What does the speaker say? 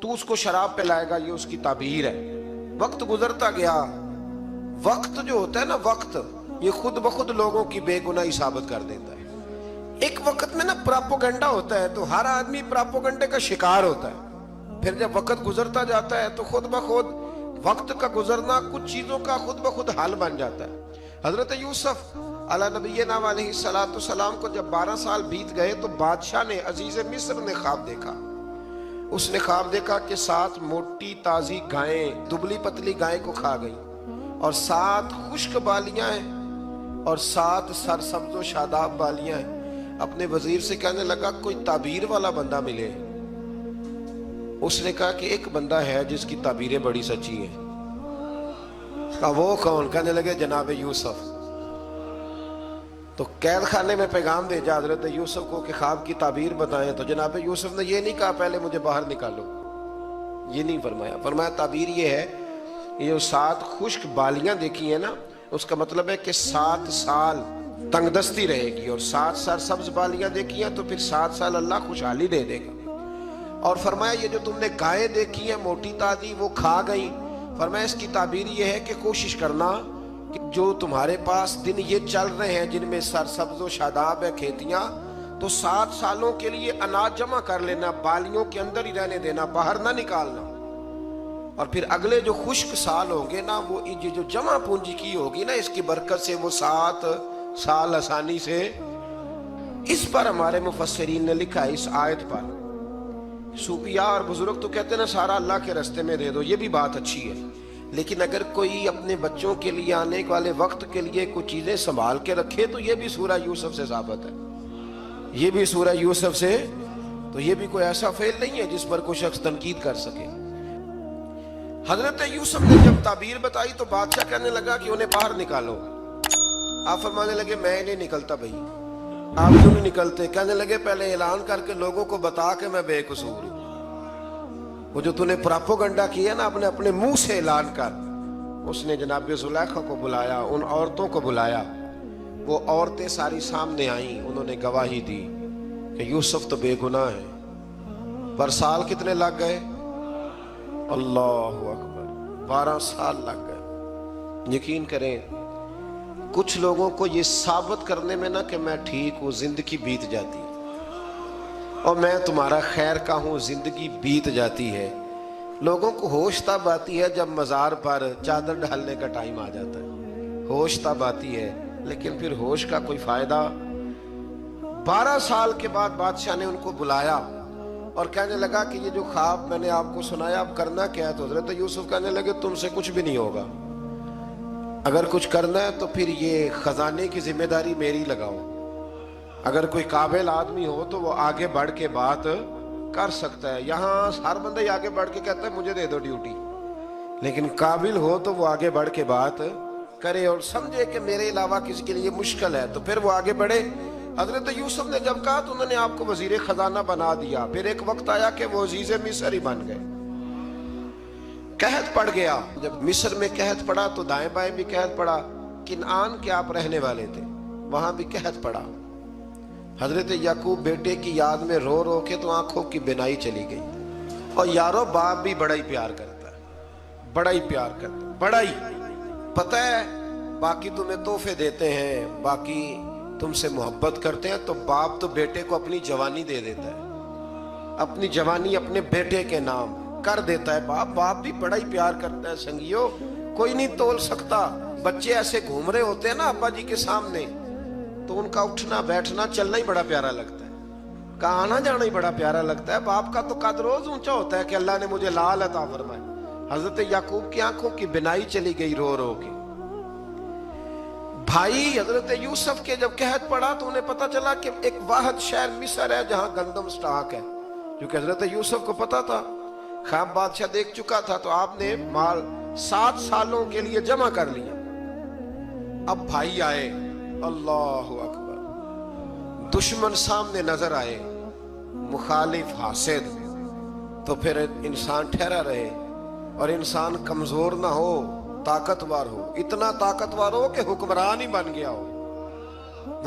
تو اس کو شراب پلائے گا، یہ اس کی تعبیر ہے۔ وقت گزرتا گیا، وقت جو ہوتا ہے نا، وقت یہ خود بخود لوگوں کی بے گناہی ثابت کر دیتا ہے۔ ایک وقت میں نا پراپوگنڈا ہوتا ہے تو ہر آدمی پراپوگنڈے کا شکار ہوتا ہے، پھر جب وقت گزرتا جاتا ہے تو خود بخود وقت کا گزرنا کچھ چیزوں کا خود بخود حل بن جاتا ہے۔ حضرت یوسف علیہ نبینا علیہ السلام کو جب 12 سال بیت گئے تو بادشاہ نے، عزیز مصر نے خواب دیکھا۔ اس نے خواب دیکھا کہ 7 موٹی تازی گائیں دبلی پتلی گائیں کو کھا گئی، اور 7 خشک بالیاں ہیں اور 7 سرسبز و شاداب بالیاں ہیں۔ اپنے وزیر سے کہنے لگا کوئی تعبیر والا بندہ ملے۔ اس نے کہا کہ ایک بندہ ہے جس کی تعبیریں بڑی سچی ہیں۔ کہا وہ کون؟ کہنے لگے جناب یوسف۔ تو قید خانے میں پیغام بھیجا حضرت یوسف کو کہ خواب کی تعبیر بتائیں، تو جناب یوسف نے یہ نہیں کہا پہلے مجھے باہر نکالو، یہ نہیں فرمایا۔ فرمایا تعبیر یہ ہے، یہ جو 7 خشک بالیاں دیکھی ہیں نا، اس کا مطلب ہے کہ 7 سال تنگ دستی رہے گی، اور 7 سرسبز بالیاں دیکھی ہیں تو پھر 7 سال اللہ خوشحالی دے دے گا۔ اور فرمایا یہ جو تم نے گائیں دیکھی ہیں موٹی تازی وہ کھا گئی، فرمایا اس کی تعبیر یہ ہے کہ کوشش کرنا کہ جو تمہارے پاس دن یہ چل رہے ہیں جن میں سرسبز و شاداب ہے کھیتیاں، تو 7 سالوں کے لیے اناج جمع کر لینا، بالیوں کے اندر ہی رہنے دینا، باہر نہ نکالنا، اور پھر اگلے جو خشک سال ہوں گے نا، وہ یہ جو جمع پونجی کی ہوگی نا، اس کی برکت سے وہ 7 سال آسانی سے۔ اس پر ہمارے مفسرین نے لکھا ہے، اس آیت پر صوفیاء اور بزرگ تو کہتے ہیں نا سارا اللہ کے راستے میں دے دو، یہ بھی بات اچھی ہے، لیکن اگر کوئی اپنے بچوں کے لیے آنے والے وقت کے لیے کچھ چیزیں سنبھال کے رکھے تو یہ بھی سورہ یوسف سے ثابت ہے، یہ بھی سورہ یوسف سے، تو یہ بھی کوئی ایسا فعل نہیں ہے جس پر کوئی شخص تنقید کر سکے۔ حضرت یوسف نے جب تعبیر بتائی تو بادشاہ کہنے لگا کہ انہیں باہر نکالو۔ آپ فرمانے لگے میں نہیں نکلتا بھائی۔ آپ کیوں نہیں نکلتے؟ کہنے لگے پہلے اعلان کر کے لوگوں کو بتا کہ میں بے قصور ہوں۔ وہ جو تو نے پراپوگنڈا کیا نا اپنے منہ سے اعلان کر۔ اس نے جناب زلیخا کو بلایا، ان عورتوں کو بلایا، وہ عورتیں ساری سامنے آئیں، انہوں نے گواہی دی کہ یوسف تو بے گناہ ہے۔ پر سال کتنے لگ گئے؟ اللہ اکبر، 12 سال لگ گئے۔ یقین کریں کچھ لوگوں کو یہ ثابت کرنے میں نا کہ میں ٹھیک ہوں، زندگی بیت جاتی ہے، اور میں تمہارا خیر کا ہوں، زندگی بیت جاتی ہے۔ لوگوں کو ہوش تب آتی ہے جب مزار پر چادر ڈالنے کا ٹائم آ جاتا ہے، ہوش تب آتی ہے، لیکن پھر ہوش کا کوئی فائدہ۔ 12 سال کے بعد بادشاہ نے ان کو بلایا اور کہنے لگا کہ یہ جو خواب میں نے آپ کو سنایا اب کرنا کیا ہے؟ تو حضرت یوسف کہنے لگے تم سے کچھ بھی نہیں ہوگا، اگر کچھ کرنا ہے تو پھر یہ خزانے کی ذمہ داری میری لگاؤ۔ اگر کوئی قابل آدمی ہو تو وہ آگے بڑھ کے بات کر سکتا ہے۔ یہاں ہر بندہ ہی آگے بڑھ کے کہتا ہے مجھے دے دو ڈیوٹی، لیکن قابل ہو تو وہ آگے بڑھ کے بات کرے اور سمجھے کہ میرے علاوہ کسی کے لیے مشکل ہے تو پھر وہ آگے بڑھے۔ حضرت یوسف نے جب کہا تو انہوں نے آپ کو وزیر خزانہ بنا دیا۔ پھر ایک وقت آیا کہ وہ عزیز مصر ہی بن گئے، قحط پڑ گیا۔ جب مصر میں قحط پڑا تو دائیں بائیں بھی قحط پڑا۔ کنعان کے آپ رہنے والے تھے، وہاں بھی قحط پڑا۔ حضرت یعقوب بیٹے کی یاد میں رو رو کے تو آنکھوں کی بینائی چلی گئی۔ اور یارو باپ بھی بڑا ہی پیار کرتا ہے، بڑا ہی پیار کرتا ہے، بڑا ہی پتہ ہے۔ باقی تمہیں تحفے دیتے ہیں، باقی تم سے محبت کرتے ہیں، تو باپ تو بیٹے کو اپنی جوانی دے دیتا ہے، اپنی جوانی اپنے بیٹے کے نام کر دیتا ہے۔ باپ بھی بڑا ہی پیار کرتا ہے۔ سنگیو کوئی نہیں تول سکتا، بچے ایسے گھوم رہے ہوتے ہیں نا ابا جی کے سامنے تو ان کا اٹھنا بیٹھنا چلنا ہی بڑا پیارا لگتا ہے، کا آنا جانا ہی بڑا پیارا لگتا ہے۔ باپ کا تو قد روز اونچا ہوتا ہے کہ اللہ نے مجھے لال عطا فرمائے۔ حضرت یعقوب کی آنکھوں کی بینائی چلی گئی رو رو کے۔ بھائی حضرت یوسف کے جب قحط پڑا تو انہیں پتا چلا کہ ایک واحد شہر مصر ہے جہاں گندم سٹاک ہے، کیونکہ حضرت یوسف کو پتا تھا، خواب بادشاہ دیکھ چکا تھا، تو آپ نے مال 7 سالوں کے لیے جمع کر لیا۔ اب بھائی آئے، اللہ اکبر، دشمن سامنے نظر آئے، مخالف حاسد، تو پھر انسان ٹھہرا رہے اور انسان کمزور نہ ہو، طاقتور ہو، اتنا طاقتور ہو کہ حکمران ہی بن گیا ہو۔